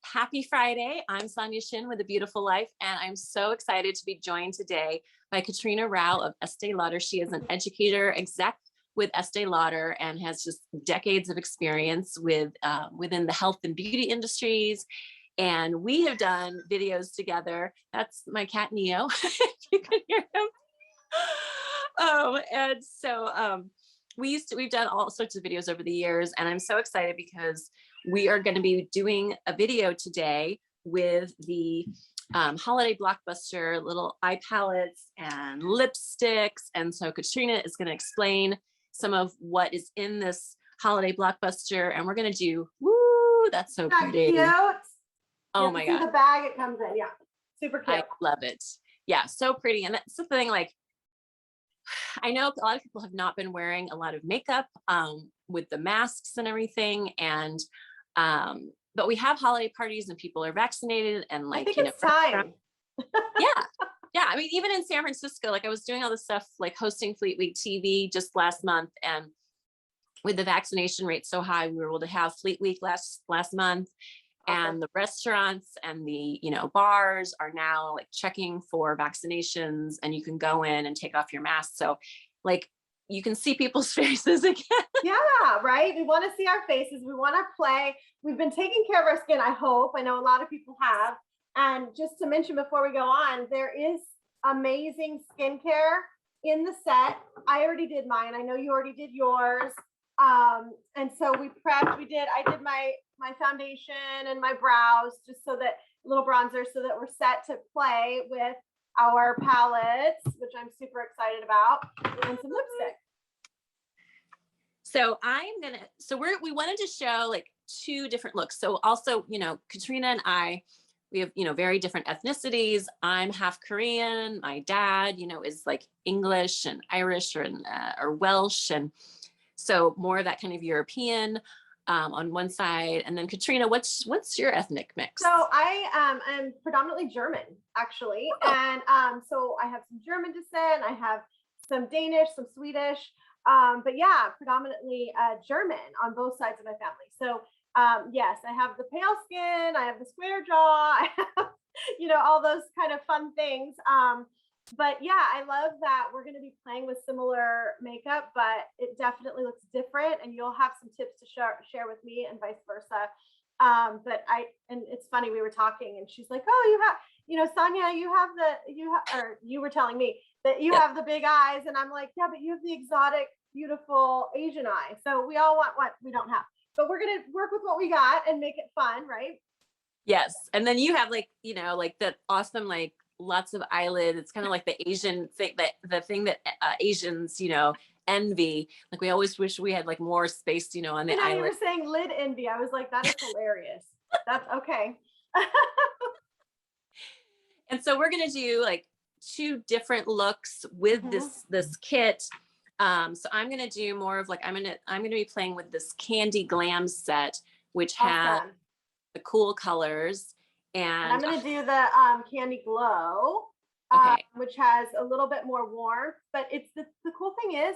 Happy Friday. I'm Sonja Shin with A Beautiful Life, and I'm so excited to be joined today by Katrina Rau of Estée Lauder. She is an educator exec with Estée Lauder and has just decades of experience with within the health and beauty industries. And we have done videos together. That's my cat Neo, if you can hear him. And so we've done all sorts of videos over the years, and I'm so excited because we are going to be doing a video today with the Holiday Blockbuster little eye palettes and lipsticks. And so Katrina is going to explain some of what is in this Holiday Blockbuster, and we're going to do, woo, that's so pretty. Cute. Oh my God. The bag it comes in. Yeah. Super cute. I love it. Yeah. So pretty. And that's the thing, like, I know a lot of people have not been wearing a lot of makeup with the masks and everything. And, but we have holiday parties and people are vaccinated and like, I think it's time. Yeah. Yeah. I mean, even in San Francisco, like I was doing all this stuff, like hosting Fleet Week TV just last month. And with the vaccination rate so high, we were able to have Fleet Week last month. And the restaurants and the, bars are now like checking for vaccinations, and you can go in and take off your mask. So like you can see people's faces again. Yeah, right. We want to see our faces. We want to play. We've been taking care of our skin, I hope. I know a lot of people have. And just to mention before we go on, there is amazing skincare in the set. I already did mine. I know you already did yours. And so we prepped, I did my foundation and my brows, just so that little bronzer, so that we're set to play with our palettes, which I'm super excited about, and some lipstick. So we wanted to show like two different looks. So also, Katrina and I, we have, very different ethnicities. I'm half Korean. My dad, is like English and Irish or Welsh. And so more of that kind of European on one side. And then Katrina, what's your ethnic mix? So I'm predominantly German, actually. Oh. And so I have some German descent. I have some Danish, some Swedish. But yeah, predominantly German on both sides of my family. So yes, I have the pale skin. I have the square jaw. I have, all those kind of fun things. But yeah, I love that we're going to be playing with similar makeup, but it definitely looks different, and you'll have some tips to share with me and vice versa. But and it's funny, we were talking and she's like, oh, you have, Sonja, you were telling me that you have the big eyes. And I'm like, yeah, but you have the exotic, beautiful Asian eye. So we all want what we don't have, but we're going to work with what we got and make it fun. Right. Yes. And then you have like, like that awesome, like, lots of eyelid. It's kind of like the Asian thing, the thing that Asians, envy. Like we always wish we had like more space, on the eyelid. You were saying lid envy. I was like, that is hilarious. That's okay. And so we're gonna do like two different looks with this kit. So I'm gonna do more of like I'm gonna be playing with this Candy Glam set, which has the cool colors. And I'm going to do the Candy Glow, which has a little bit more warmth, but it's the cool thing is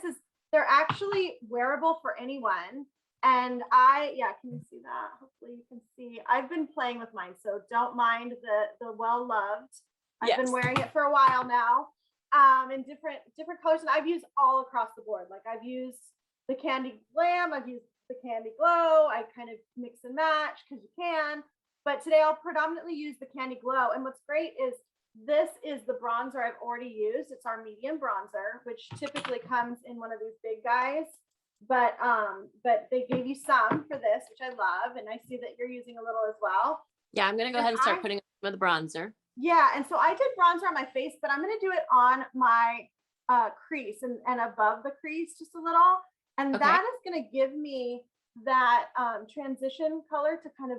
they're actually wearable for anyone. And can you see that? Hopefully you can see, I've been playing with mine, so don't mind the well-loved. I've been wearing it for a while now, in different colors. And I've used all across the board. Like I've used the Candy Glam, I've used the Candy Glow. I kind of mix and match because you can. But today I'll predominantly use the Candy Glow. And what's great is this is the bronzer I've already used. It's our medium bronzer, which typically comes in one of these big guys. But they gave you some for this, which I love. And I see that you're using a little as well. Yeah, I'm going to go ahead and start putting some of the bronzer. Yeah, and so I did bronzer on my face, but I'm going to do it on my crease and above the crease just a little. And that is going to give me that transition color to kind of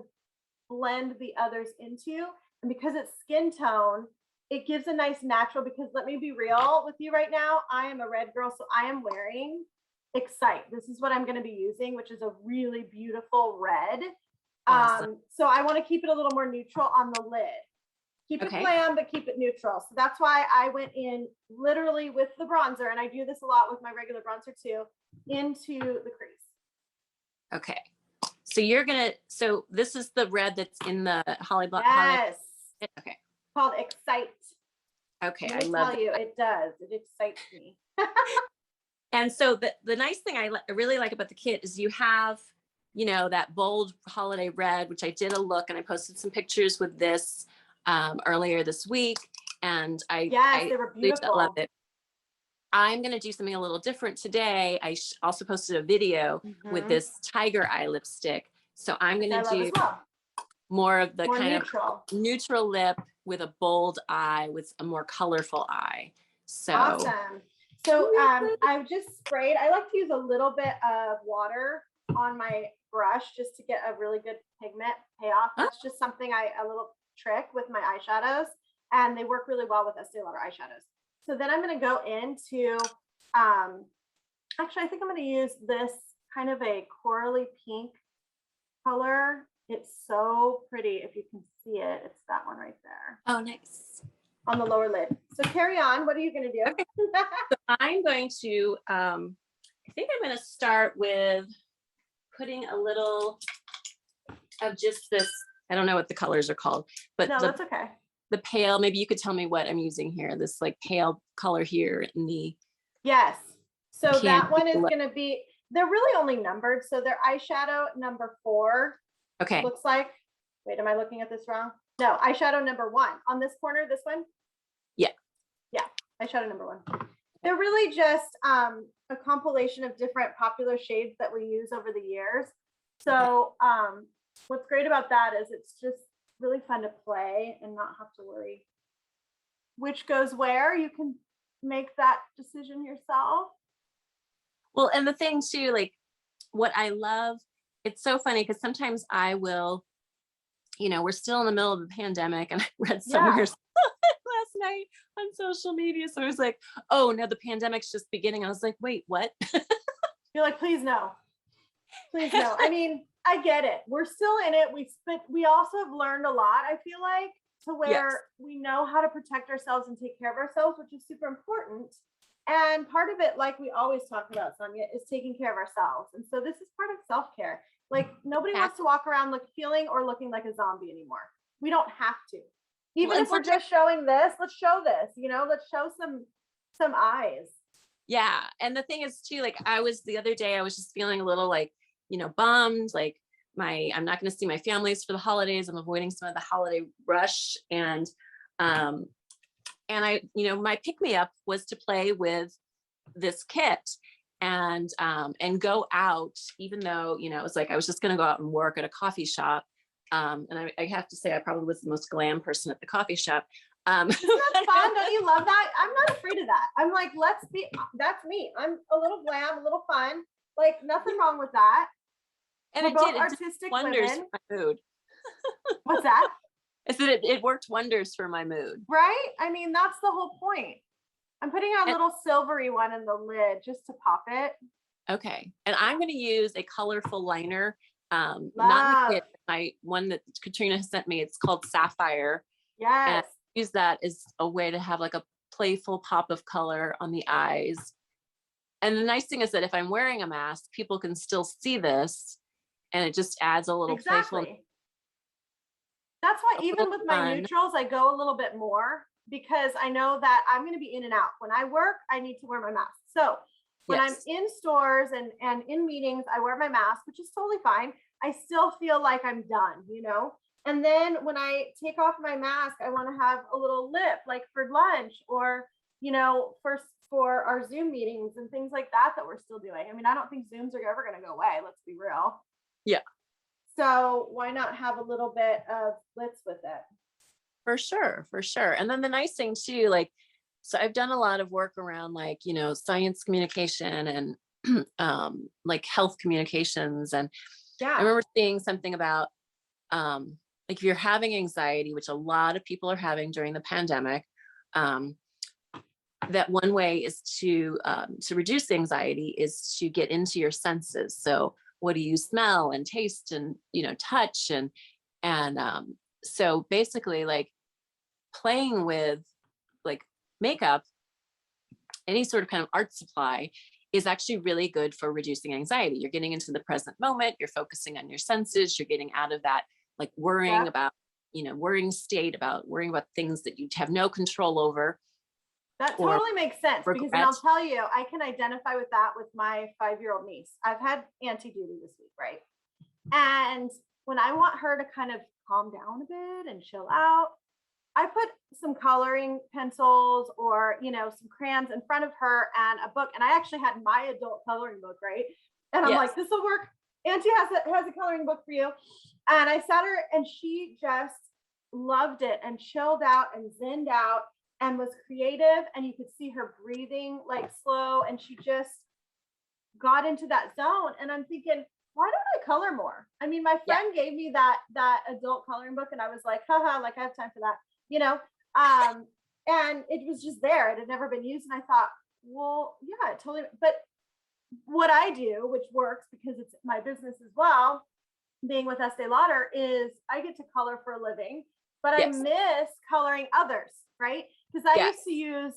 blend the others into. And because it's skin tone, it gives a nice natural, because let me be real with you right now, I am a red girl, so I am wearing Excite. This is what I'm going to be using, which is a really beautiful red. Awesome. So I want to keep it a little more neutral on the lid. Keep it glam, but keep it neutral. So that's why I went in literally with the bronzer, and I do this a lot with my regular bronzer too, into the crease. Okay. So so this is the red that's in the Holiday Block. Yes. Okay. Called Excite. Okay. Let me tell you, it does. It excites me. And so the nice thing I really like about the kit is you have, that bold holiday red, which I did a look and I posted some pictures with this earlier this week. And I they were beautiful. love it. I'm going to do something a little different today. I also posted a video with this tiger eye lipstick. So I'm going to do more of the kind of neutral lip with a bold eye with a more colorful eye. So awesome. So I've just sprayed. I like to use a little bit of water on my brush just to get a really good pigment payoff. That's just something a little trick with my eyeshadows, and they work really well with Estee Lauder eyeshadows. So then I'm going to go into, actually, I think I'm going to use this kind of a corally pink color. It's so pretty. If you can see it, it's that one right there. Oh, nice. On the lower lid. So carry on. What are you going to do? Okay. So I'm going to, I think I'm going to start with putting a little of just this, I don't know what the colors are called, but no, that's okay. The pale, maybe you could tell me what I'm using here. This like pale color here in the. Yes. So that one is going to be, they're really only numbered. So they're eyeshadow number 4. Okay. Looks like, wait, am I looking at this wrong? No, eyeshadow number 1 on this corner, this one. Yeah. Yeah. Eyeshadow number 1. They're really just a compilation of different popular shades that we use over the years. So what's great about that is it's just really fun to play and not have to worry which goes where. You can make that decision yourself. Well, and the thing too, like what I love, it's so funny because sometimes I will, we're still in the middle of the pandemic, and I read somewhere last night on social media. So I was like, oh no, the pandemic's just beginning. I was like, wait, what? You're like, please no. Please no. I mean, I get it. We're still in it. We also have learned a lot, I feel like, to where we know how to protect ourselves and take care of ourselves, which is super important. And part of it, like we always talk about, Sonja, is taking care of ourselves. And so this is part of self-care. Like nobody wants to walk around feeling or looking like a zombie anymore. We don't have to. Even if we're just showing this, let's show this, let's show some eyes. Yeah. And the thing is too, like the other day, I was just feeling a little like, bummed, like I'm not going to see my families for the holidays. I'm avoiding some of the holiday rush. And I, my pick me up was to play with this kit and go out, even though, it was like, I was just going to go out and work at a coffee shop. And I have to say, I probably was the most glam person at the coffee shop. Isn't that fun? Don't you love that? I'm not afraid of that. I'm like, that's me. I'm a little glam, a little fun, like nothing wrong with that. And it did artistic wonders for my mood. What's that? I said it worked wonders for my mood. Right? I mean, that's the whole point. I'm putting a little silvery one in the lid just to pop it. Okay. And I'm going to use a colorful liner. Not in the kit, my one that Katrina has sent me. It's called Sapphire. Yes. And I use that as a way to have like a playful pop of color on the eyes. And the nice thing is that if I'm wearing a mask, people can still see this, and it just adds a little playful. That's why even with my neutrals, I go a little bit more because I know that I'm going to be in and out. When I work, I need to wear my mask. So when I'm in stores and in meetings, I wear my mask, which is totally fine. I still feel like I'm done, And then when I take off my mask, I want to have a little lip, like for lunch or, for our Zoom meetings and things like that we're still doing. I mean, I don't think Zooms are ever going to go away. Let's be real. Yeah. So why not have a little bit of glitz with it? For sure. For sure. And then the nice thing too, like, so I've done a lot of work around like, science communication and like health communications. And I remember seeing something about like if you're having anxiety, which a lot of people are having during the pandemic, that one way is to reduce anxiety is to get into your senses. So what do you smell and taste and, touch and so basically like playing with like makeup, any sort of kind of art supply is actually really good for reducing anxiety. You're getting into the present moment. You're focusing on your senses. You're getting out of that like worrying about, worrying state, about worrying about things that you have no control over. That totally makes sense because, and regret. I'll tell you, I can identify with that with my 5-year-old niece. I've had auntie duty this week, right? And when I want her to kind of calm down a bit and chill out, I put some coloring pencils or, some crayons in front of her and a book. And I actually had my adult coloring book, right? And I'm like, this will work. Auntie has a coloring book for you. And I sat her and she just loved it and chilled out and zenned out and was creative. And you could see her breathing like slow. And she just got into that zone. And I'm thinking, why don't I color more? I mean, my friend gave me that adult coloring book and I was like, haha, like I have time for that. And it was just there. It had never been used. And I thought, well, yeah, totally. But what I do, which works because it's my business as well, being with Estée Lauder, is I get to color for a living, but I miss coloring others, right? Because I used to use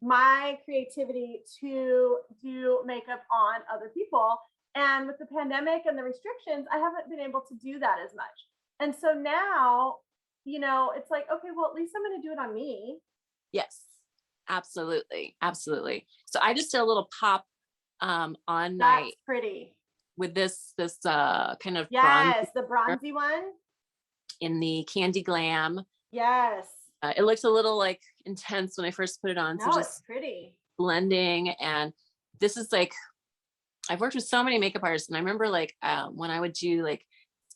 my creativity to do makeup on other people. And with the pandemic and the restrictions, I haven't been able to do that as much. And so now, it's like, okay, well, at least I'm going to do it on me. Yes, absolutely. Absolutely. So I just did a little pop on That's pretty. With this kind of the bronzy one in the Candy Glam. Yes. It looks a little like intense when I first put it on. No, so just it's pretty. Blending. And this is like, I've worked with so many makeup artists, and I remember like when I would do like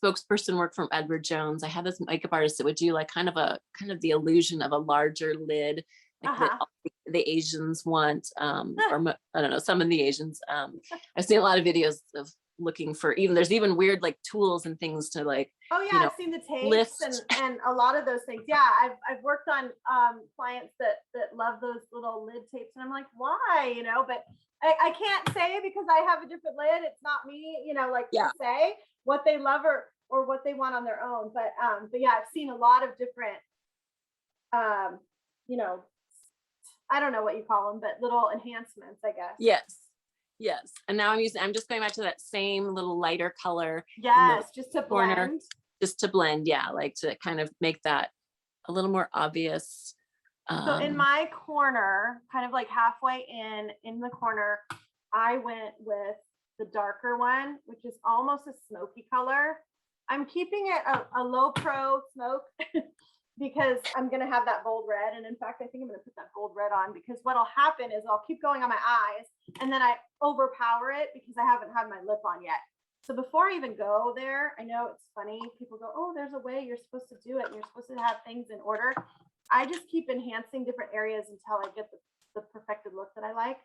spokesperson work from Edward Jones, I had this makeup artist that would do like kind of the illusion of a larger lid, like the Asians want, or I don't know, some of the Asians. I've seen a lot of videos of looking for there's even weird like tools and things to like. I've seen the tapes and a lot of those things. Yeah, I've worked on clients that love those little lid tapes, and I'm like, why? But I can't say because I have a different lid. It's not me, to say what they love or what they want on their own. But yeah, I've seen a lot of different, I don't know what you call them, but little enhancements, I guess. Yes. And now I'm just going back to that same little lighter color. Yes, just to blend. Just to blend, like to kind of make that a little more obvious. So in my corner, kind of like halfway in the corner, I went with the darker one, which is almost a smoky color. I'm keeping it a low pro smoke because I'm going to have that bold red. And in fact, I think I'm going to put that bold red on because what'll happen is I'll keep going on my eyes and then I overpower it because I haven't had my lip on yet. So before I even go there, I know it's funny. People go, oh, there's a way you're supposed to do it. And you're supposed to have things in order. I just keep enhancing different areas until I get the perfected look that I like.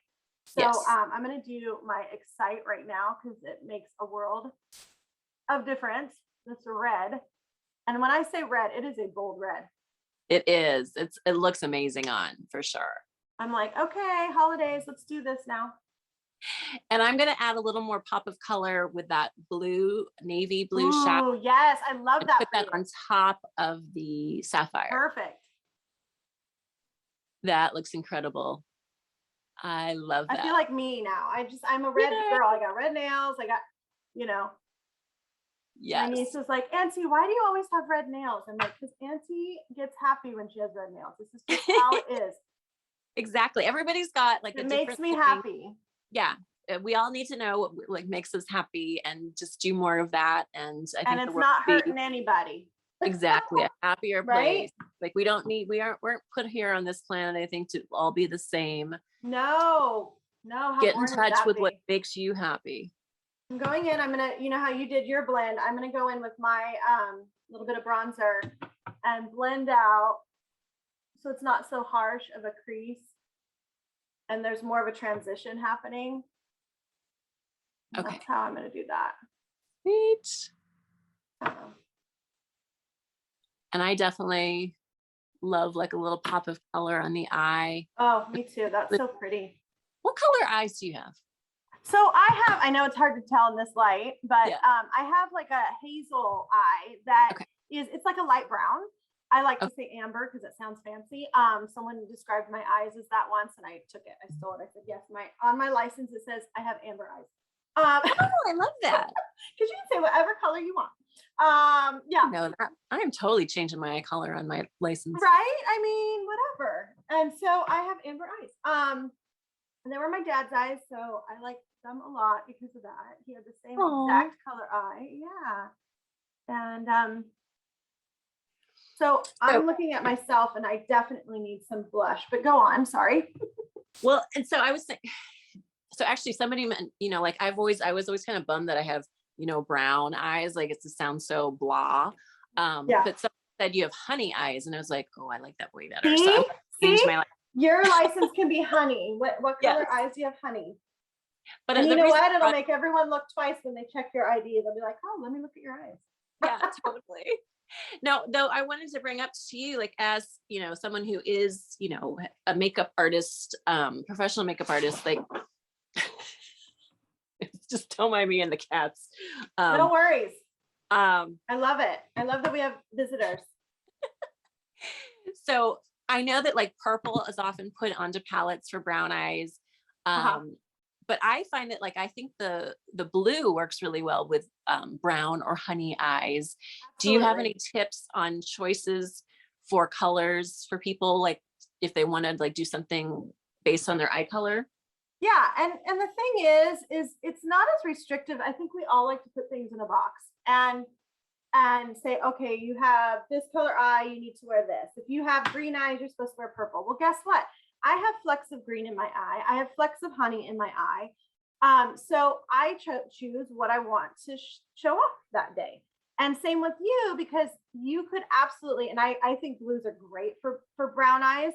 So I'm going to do my Excite right now because it makes a world of difference. It's red. And when I say red, it is a bold red. It is. It looks amazing on for sure. I'm like, okay, holidays, let's do this now. And I'm going to add a little more pop of color with that navy blue shadow. Oh, yes. I love that. Put that on top of the sapphire. Perfect. That looks incredible. I love that. I feel like me now. I'm a red girl. I got red nails. I got, Yes. My niece was like, Auntie, why do you always have red nails? I'm like, because Auntie gets happy when she has red nails. This is just how it is. Exactly. Everybody's got like it makes me happy. Yeah. We all need to know what like makes us happy and just do more of that. And I think it's not hurting anybody. Exactly. A happier place. Right? Like we're put here on this planet, I think, to all be the same. No. Get in touch with what makes you happy. I'm going in, I'm going to, how you did your blend, I'm going to go in with my little bit of bronzer and blend out so it's not so harsh of a crease and there's more of a transition happening. Okay. That's how I'm going to do that. Sweet. And I definitely love like a little pop of color on the eye. Oh, me too. That's so pretty. What color eyes do you have? So I know it's hard to tell in this light, but I have like a hazel eye that it's like a light brown. I like to say amber because it sounds fancy. Someone described my eyes as that once, and I took it. I stole it. I said, yes, on my license it says I have amber eyes. Oh, I love that. Because you can say whatever color you want. Yeah. No, I am totally changing my eye color on my license. Right? I mean, whatever. And so I have amber eyes. And they were my dad's eyes, so I like them a lot because of that. He had the same exact color eye. Yeah. And so I'm looking at myself and I definitely need some blush, but go on, sorry. Well, and so I was thinking, so actually somebody meant, like I was always kind of bummed that I have, brown eyes, like it sounds so blah. But someone said you have honey eyes, and I was like, oh, I like that way better. See? So I'm gonna change my life. Your license can be honey. What color eyes do you have, honey? But you know what? It'll make everyone look twice when they check your ID. They'll be like, oh, let me look at your eyes. Yeah, totally. No, though I wanted to bring up to you, like, as someone who is, a makeup artist, professional makeup artist, like just don't mind me and the cats. No worries. I love it. I love that we have visitors. So I know that like purple is often put onto palettes for brown eyes. But I find that like, I think the blue works really well with brown or honey eyes. Absolutely. Do you have any tips on choices for colors for people? Like if they want to like do something based on their eye color? Yeah. And the thing is it's not as restrictive. I think we all like to put things in a box and say, okay, you have this color eye, you need to wear this. If you have green eyes, you're supposed to wear purple. Well, guess what? I have flecks of green in my eye. I have flecks of honey in my eye. So I choose what I want to show off that day. And same with you, because you could absolutely, and I think blues are great for brown eyes.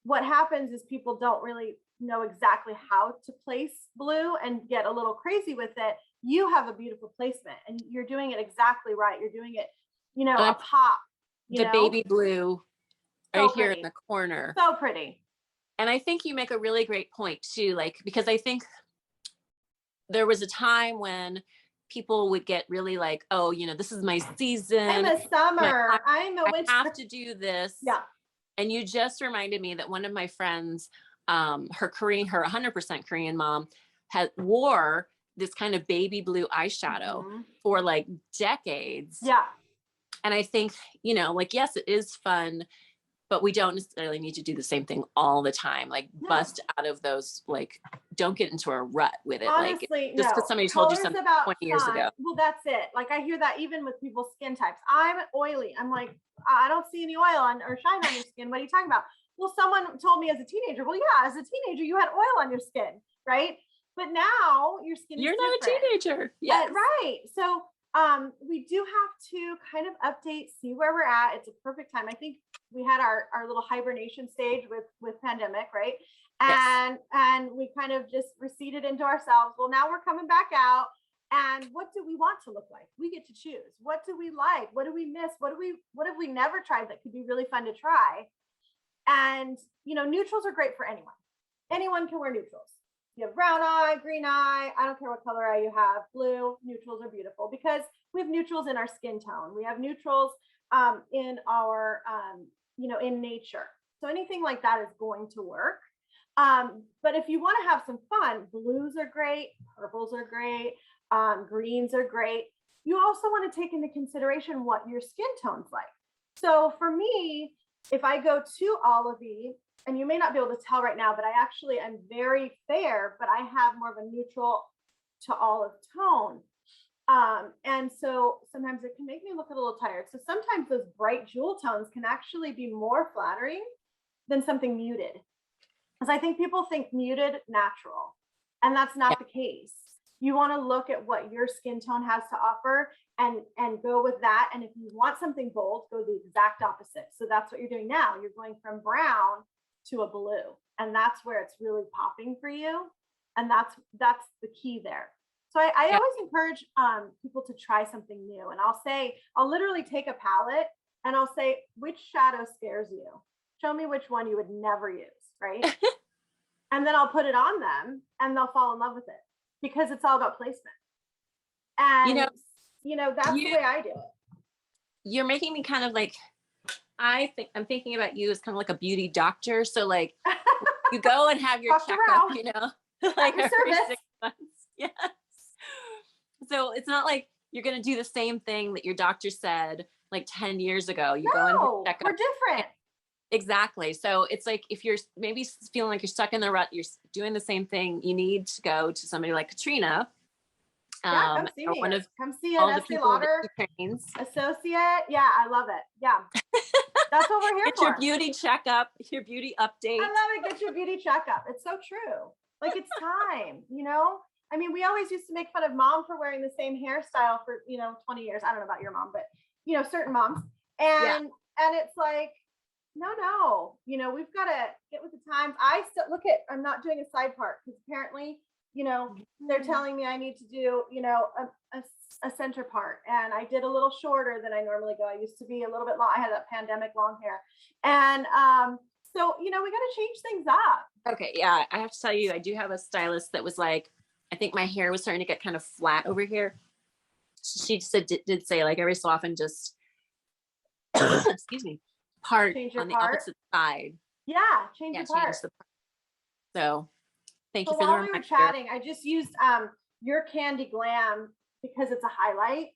What happens is people don't really know exactly how to place blue and get a little crazy with it. You have a beautiful placement and you're doing it exactly right. You're doing it, a pop. The baby blue right here in the corner. So pretty. And I think you make a really great point too, like, because I think there was a time when people would get really like, oh, this is my season. I'm a summer. I'm a winter. I have to do this. Yeah. And you just reminded me that one of my friends, her 100% Korean mom wore this kind of baby blue eyeshadow for like decades. Yeah. And I think, like, yes, it is fun, but we don't necessarily need to do the same thing all the time. Like bust out of those, like, don't get into a rut with it. Honestly, like just because somebody told you something about 20 years ago. Well, that's it. Like I hear that even with people's skin types. I'm oily. I'm like, I don't see any oil or shine on your skin. What are you talking about? Well, someone told me as a teenager, well, yeah, as a teenager, you had oil on your skin, right? But now your skin is You're not different. a teenager. Yeah. Right. So we do have to kind of update, see where we're at. It's a perfect time. I think we had our little hibernation stage with pandemic, right? And we kind of just receded into ourselves. Well, now we're coming back out. And what do we want to look like? We get to choose. What do we like? What do we miss? What have we never tried that could be really fun to try? And, neutrals are great for anyone. Anyone can wear neutrals. You have brown eye, green eye, I don't care what color eye you have, blue, neutrals are beautiful because we have neutrals in our skin tone. We have neutrals in our, in nature. So anything like that is going to work. But if you want to have some fun, blues are great, purples are great, greens are great. You also want to take into consideration what your skin tone's like. So for me, if I go to olivey, and you may not be able to tell right now, but I actually am very fair, but I have more of a neutral to olive tone. And so sometimes it can make me look a little tired. So sometimes those bright jewel tones can actually be more flattering than something muted. Because I think people think muted natural, and that's not the case. You want to look at what your skin tone has to offer and go with that. And if you want something bold, go the exact opposite. So that's what you're doing now. You're going from brown to a blue, and that's where it's really popping for you. And that's the key there. So I always encourage people to try something new. And I'll literally take a palette and I'll say, which shadow scares you? Show me which one you would never use, right? And then I'll put it on them and they'll fall in love with it because it's all about placement. And that's the way I do it. You're making me kind of like I'm thinking about you as kind of like a beauty doctor. So like you go and have your Dr. checkup, Rau, like your every service. 6 months. Yes. So it's not like you're going to do the same thing that your doctor said like 10 years ago. You go and No, check we're up. different. Exactly. So it's like if you're maybe feeling like you're stuck in the rut, you're doing the same thing, you need to go to somebody like Katrina. Yeah, come see Or me. one of Come see all an the Estee people that Lauder she trains. associate. Yeah, I love it. Yeah, that's what we're here Get for. your beauty checkup, your beauty update. I love it. Get your beauty checkup. It's so true. Like it's time, you know? I mean, we always used to make fun of mom for wearing the same hairstyle for, 20 years. I don't know about your mom, but certain moms. And it's like, no, we've got to get with the times. I still I'm not doing a side part because apparently, they're telling me I need to do, a center part. And I did a little shorter than I normally go. I used to be a little bit long. I had that pandemic long hair. And so, we got to change things up. Okay. Yeah. I have to tell you, I do have a stylist that was like, I think my hair was starting to get kind of flat over here. She said, did say like every so often, just, excuse me, part on the opposite side. Yeah. Change the part. So thank you for while the we reminder. were chatting, I just used your Candy Glam because it's a highlight.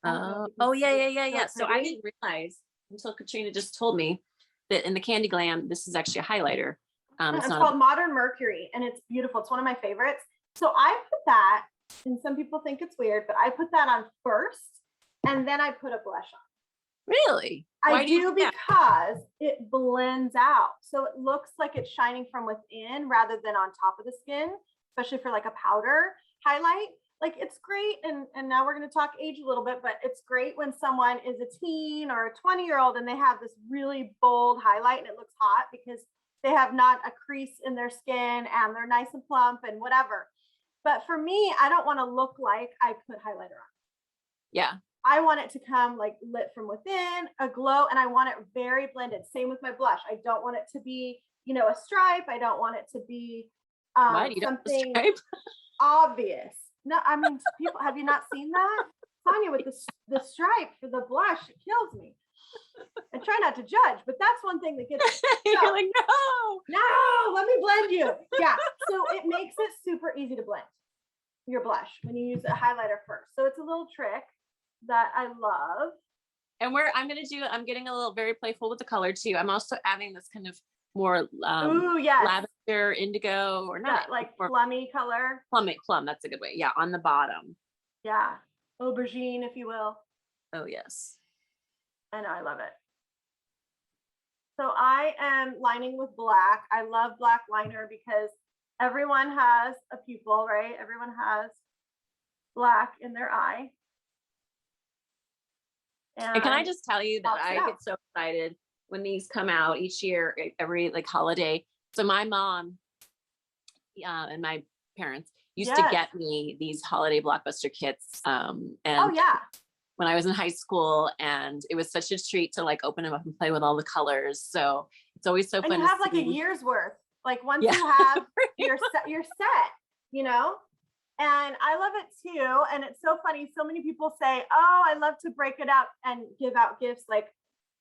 Yeah. So I didn't realize until Katrina just told me that in the Candy Glam, this is actually a highlighter. It's called Modern Mercury, and it's beautiful. It's one of my favorites. So I put that, and some people think it's weird, but I put that on first, and then I put a blush on. Really? I do because it blends out. So it looks like it's shining from within rather than on top of the skin, especially for like a powder highlight. Like it's great. And now we're going to talk age a little bit, but it's great when someone is a teen or a 20-year-old and they have this really bold highlight and it looks hot because they have not a crease in their skin and they're nice and plump and whatever. But for me, I don't want to look like I put highlighter on. Yeah. I want it to come like lit from within, a glow, and I want it very blended. Same with my blush. I don't want it to be, a stripe. I don't want it to be something obvious. No, I mean, people, have you not seen that? Tanya with the stripe for the blush, it kills me. I try not to judge, but that's one thing that gets me. You're like, no, let me blend you. Yeah, so it makes it super easy to blend your blush when you use a highlighter first. So it's a little trick that I love. And I'm getting a little very playful with the color too. I'm also adding this kind of more lavender indigo or not like plummy color. Plum, that's a good way. Yeah, on the bottom. Yeah. Aubergine, if you will. Oh yes. I know, I love it. So I am lining with black. I love black liner because everyone has a pupil, right? Everyone has black in their eye. And can I just tell you that I get so excited when these come out each year, every like holiday. So my mom and my parents used to get me these Holiday Blockbuster kits. And when I was in high school, and it was such a treat to like open them up and play with all the colors. So it's always so fun. And you have like a year's worth. Like once you have you're set, And I love it too. And it's so funny. So many people say, oh, I love to break it out and give out gifts like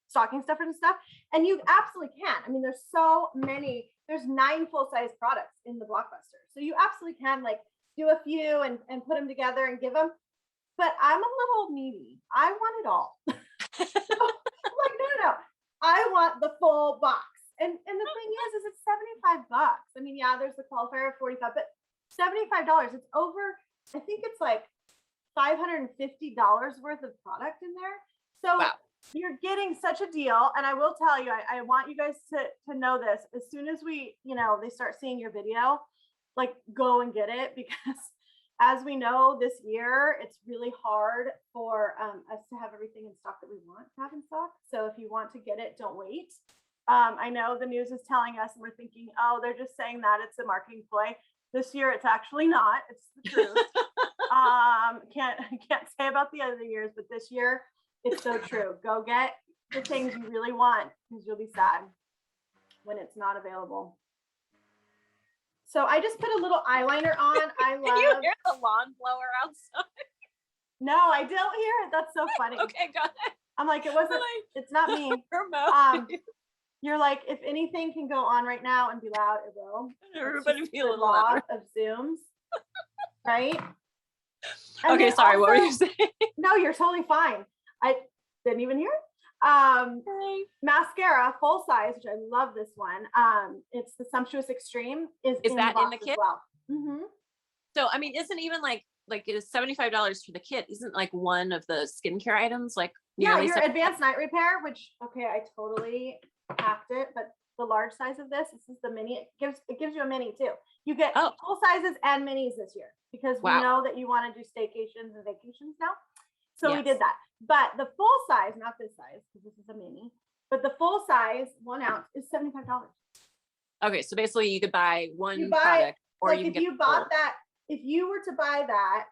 stocking stuffers and stuff. And you absolutely can. I mean, there's so many, there's 9 full-size products in the Blockbuster. So you absolutely can like do a few and put them together and give them. But I'm a little needy. I want it all. So I'm like, no. I want the full box. And the thing is it's $75. I mean, there's the qualifier of 45, but $75. It's over, I think it's like $550 worth of product in there. So you're getting such a deal. And I will tell you, I want you guys to know this. As soon as they start seeing your video, like go and get it, because as we know this year, it's really hard for us to have everything in stock that we want to have in stock. So if you want to get it, don't wait. I know the news is telling us and we're thinking, oh, they're just saying that it's a marketing ploy. This year, it's actually not. It's the truth. Can't say about the other years, but this year, it's so true. Go get the things you really want because you'll be sad when it's not available. So I just put a little eyeliner on. I love. Can you hear the lawn blower outside? No, I don't hear it. That's so funny. Okay, go ahead. I'm like, it wasn't, it's not me. You're like, if anything can go on right now and be loud, it will. Everybody be a little law louder. of Zooms, right? Okay, sorry, what were you saying? No, you're totally fine. I didn't even hear. Mascara, full size, which I love this one. It's the Sumptuous Extreme. Is that in the kit? Well. Mm-hmm. So, I mean, isn't even like it is $75 for the kit? Isn't like one of the skincare items like your advanced night repair? Which I totally hacked it, but the large size of this is the mini. It gives you a mini too. You get full sizes and minis this year because we know that you want to do staycations and vacations now. So we did that. But the full size, not this size, because this is a mini, but the full size 1 ounce is $75. Okay, so basically you could buy one product, or like if you bought that, if you were to buy that,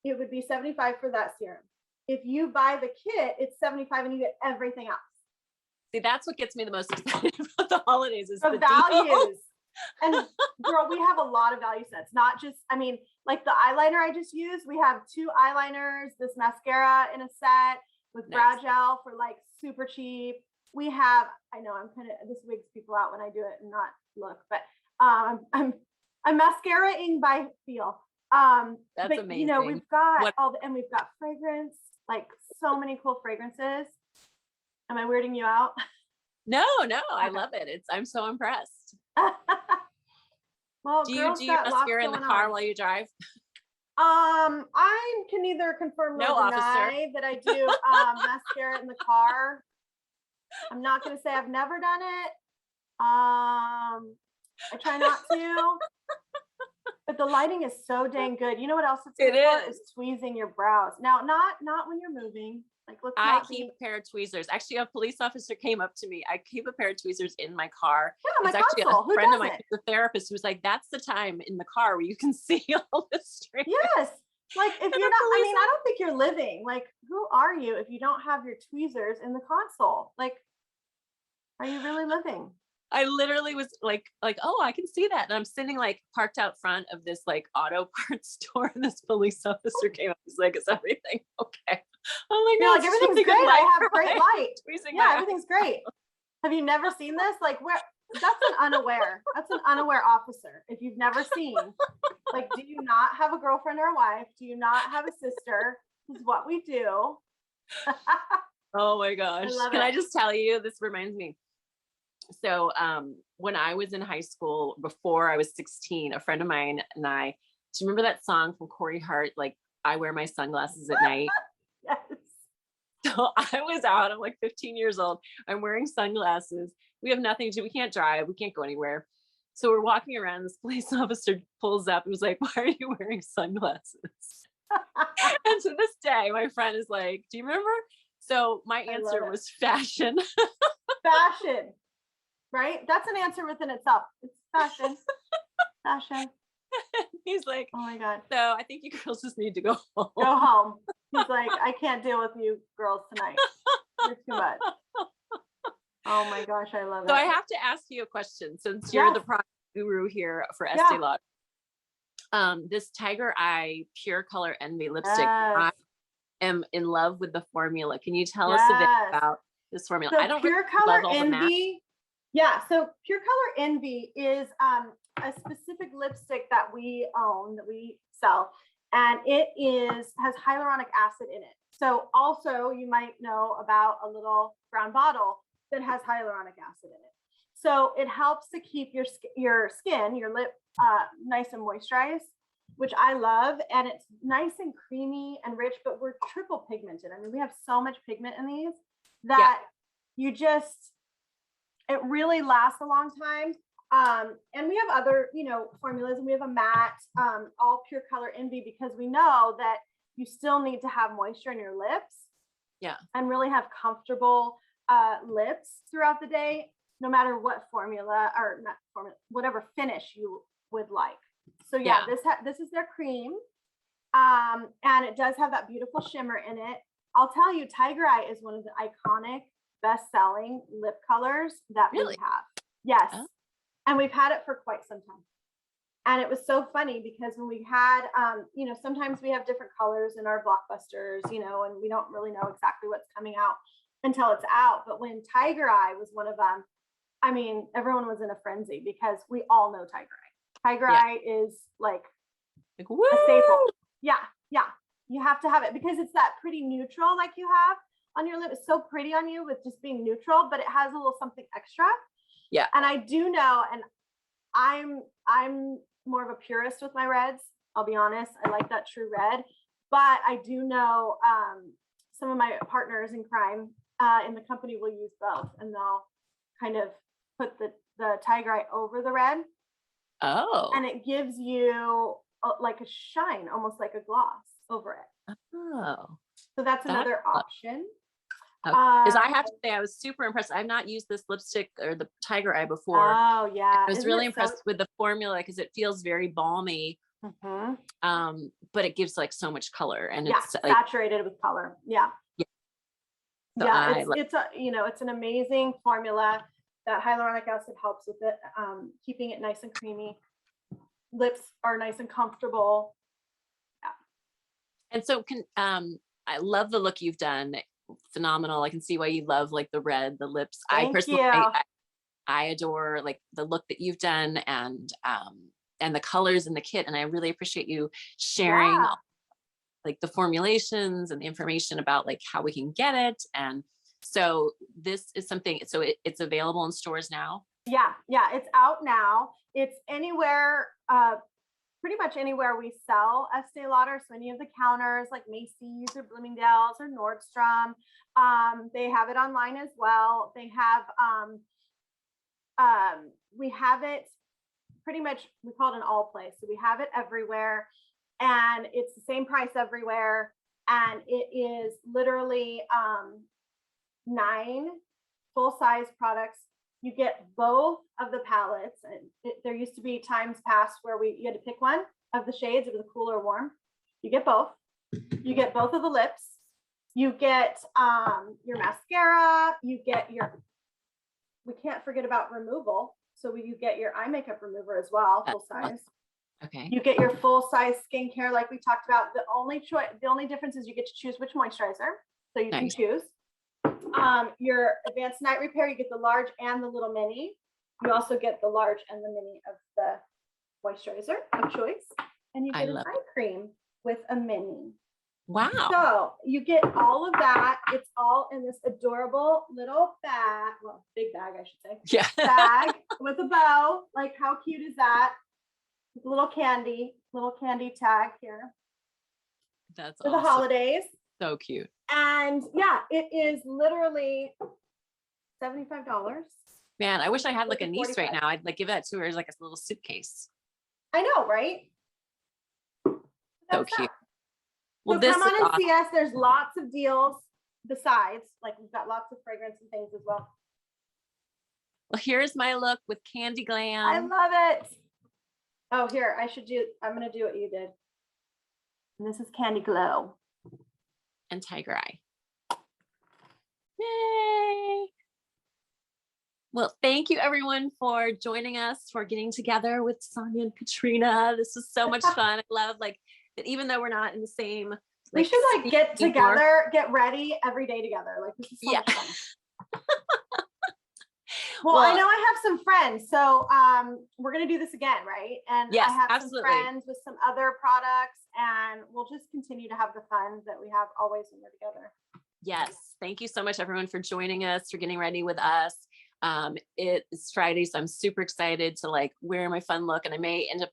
it would be $75 for that serum. If you buy the kit, it's $75 and you get everything else. See, that's what gets me the most excited about the holidays is the values. And girl, we have a lot of value sets, not just, I mean, like the eyeliner I just used, we have 2 eyeliners, this mascara in a set with brow gel for like super cheap. We have, I know I'm kind of, this wigs people out when I do it and not look, but I'm mascara-ing by feel. That's but, amazing. You know, we've got and we've got fragrance, like so many cool fragrances. Am I weirding you out? No, I love it. I'm so impressed. Well, do you mascara in the car while you drive? I can neither confirm nor deny that I do mascara in the car. I'm not going to say I've never done it. I try not to. But the lighting is so dang good. You know what else it's good for? Is tweezing your brows. Now, not when you're moving. Like, I keep a pair of tweezers. Actually, a police officer came up to me. I keep a pair of tweezers in my car. Yeah, it's actually a friend of mine, the therapist, who was like, "That's the time in the car where you can see all the strings." Yes. Like if you're not, I mean, I don't think you're living. Like, who are you if you don't have your tweezers in the console? Like, are you really living? I literally was like, oh, I can see that. And I'm sitting like parked out front of this like auto parts store. And this police officer came up. He's like, "Is everything okay?" I'm like, "No, like everything's great. I have great light. Yeah, everything's great." Have you never seen this? Like, where? That's an unaware officer. If you've never seen, like, do you not have a girlfriend or a wife? Do you not have a sister? This is what we do. Oh my gosh. Can I just tell you, this reminds me. So when I was in high school, before I was 16, a friend of mine and I, do you remember that song from Corey Hart, like, "I wear my sunglasses at night"? Yes. So I was out, I'm like 15 years old. I'm wearing sunglasses. We have nothing to do. We can't drive. We can't go anywhere. So we're walking around. This police officer pulls up and was like, "Why are you wearing sunglasses?" And to this day, my friend is like, "Do you remember?" So my answer was fashion. Fashion. Right? That's an answer within itself. It's fashion. Fashion. He's like, "Oh my God. So I think you girls just need to go home." Go home. He's like, "I can't deal with you girls tonight. You're too much." Oh my gosh, I love it. So I have to ask you a question, since you're the product guru here for Estée Lauder. This Tiger Eye Pure Color Envy lipstick, I am in love with the formula. Can you tell us a bit about this formula? So I don't Pure Color Envy. Yeah, so Pure Color Envy is a specific lipstick that we own, that we sell, and it has hyaluronic acid in it. So also you might know about a little brown bottle that has hyaluronic acid in it. So it helps to keep your skin, your lip nice and moisturized, which I love. And it's nice and creamy and rich, but we're triple pigmented. I mean, we have so much pigment in these that it really lasts a long time. And we have other, formulas, and we have a matte, all Pure Color Envy, because we know that you still need to have moisture in your lips. Yeah. And really have comfortable lips throughout the day, no matter what formula or not formula, whatever finish you would like. So this is their cream. And it does have that beautiful shimmer in it. I'll tell you, Tiger Eye is one of the iconic best-selling lip colors that we have. Yes. And we've had it for quite some time. And it was so funny because when we had, you know, sometimes we have different colors in our blockbusters, you know, and we don't really know exactly what's coming out until it's out. But when Tiger Eye was one of them, I mean, everyone was in a frenzy because we all know Tiger Eye. Tiger Eye is like a staple. Yeah, yeah. You have to have it because it's that pretty neutral like you have on your lip. It's so pretty on you with just being neutral, but it has a little something extra. Yeah. And I do know, and I'm more of a purist with my reds. I'll be honest. I like that true red, but I do know some of my partners in crime in the company will use both, and they'll kind of put the Tiger Eye over the red. Oh. And it gives you like a shine, almost like a gloss over it. Oh. So that's another option. Because I have to say, I was super impressed. I've not used this lipstick or the Tiger Eye before. Oh yeah, I was really impressed with the formula because it feels very balmy. But it gives like so much color, and it's like, saturated with color. Yeah. So it's a, you know, it's an amazing formula. That hyaluronic acid helps with it, keeping it nice and creamy. Lips are nice and comfortable. Yeah. And so I love the look you've done. Phenomenal. I can see why you love like the red, the lips. Thank I personally, you. I adore like the look that you've done and the colors in the kit. And I really appreciate you sharing like the formulations and the information about like how we can get it. And so this is something, so it's available in stores now. Yeah, it's out now. It's anywhere, pretty much anywhere we sell Estee Lauder. So any of the counters like Macy's or Bloomingdale's or Nordstrom, they have it online as well. They have, we have it pretty much, we call it an all place. So we have it everywhere and it's the same price everywhere. And it is literally 9 full-size products. You get both of the palettes. And there used to be times past where you had to pick one of the shades, it was a cool or warm. You get both. You get both of the lips. You get your mascara. You get we can't forget about removal. So you get your eye makeup remover as well, full size. Okay. You get your full size skincare like we talked about. The only difference is you get to choose which moisturizer. So you can choose. Your advanced night repair, you get the large and the little mini. You also get the large and the mini of the moisturizer of choice. And you get an eye cream with a mini. Wow. So you get all of that. It's all in this adorable little bag. Well, big bag, I should say. Yeah. Bag with a bow. Like, how cute is that? Little candy tag here. That's for awesome. The holidays. So cute. And yeah, it is literally $75. Man, I wish I had like a niece right now. I'd like give that to her as like a little suitcase. I know, right? So cute. Well, so come on and see us. There's lots of deals besides, like we've got lots of fragrance and things as well. Well, here's my look with Candy Glam. I love it. Oh, here, I'm going to do what you did. And this is Candy Glow. And Tiger Eye. Yay. Well, thank you everyone for joining us, for getting together with Sonja and Katrina. This was so much fun. I love like that even though we're not in the same, we should like get together, get ready every day together. Like this is so much fun. Well, I know I have some friends, so we're gonna do this again, right? And yes, I have absolutely. some friends with some other products, and we'll just continue to have the fun that we have always when we're together. Yes, thank you so much, everyone, for joining us, for getting ready with us. It's Friday, so I'm super excited to like wear my fun look, and I may end up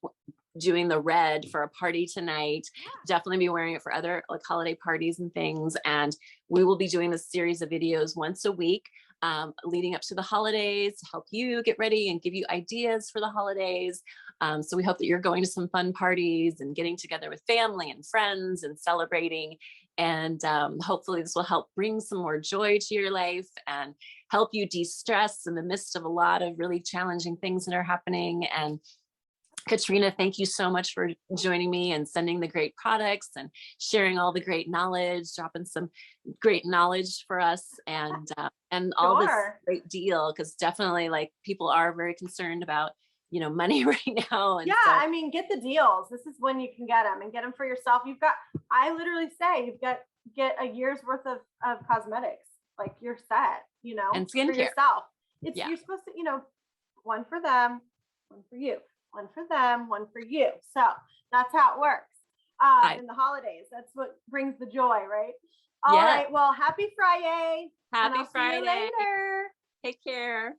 doing the red for a party tonight. Definitely be wearing it for other like holiday parties and things. And we will be doing this series of videos once a week. Leading up to the holidays to help you get ready and give you ideas for the holidays. So we hope that you're going to some fun parties and getting together with family and friends and celebrating. And hopefully this will help bring some more joy to your life and help you de-stress in the midst of a lot of really challenging things that are happening. And Katrina, thank you so much for joining me and sending the great products and sharing all the great knowledge, dropping some great knowledge for us and all this great deal, because definitely like people are very concerned about money right now. And yeah, so, I mean, get the deals. This is when you can get them and get them for yourself. I literally say get a year's worth of cosmetics. Like you're set, and for skincare. yourself. Yeah. You're supposed to, one for them, one for you, one for them, one for you. So that's how it works. In the holidays, that's what brings the joy, right? All right. Well, happy Friday. Happy and I'll Friday. See you later. Take care.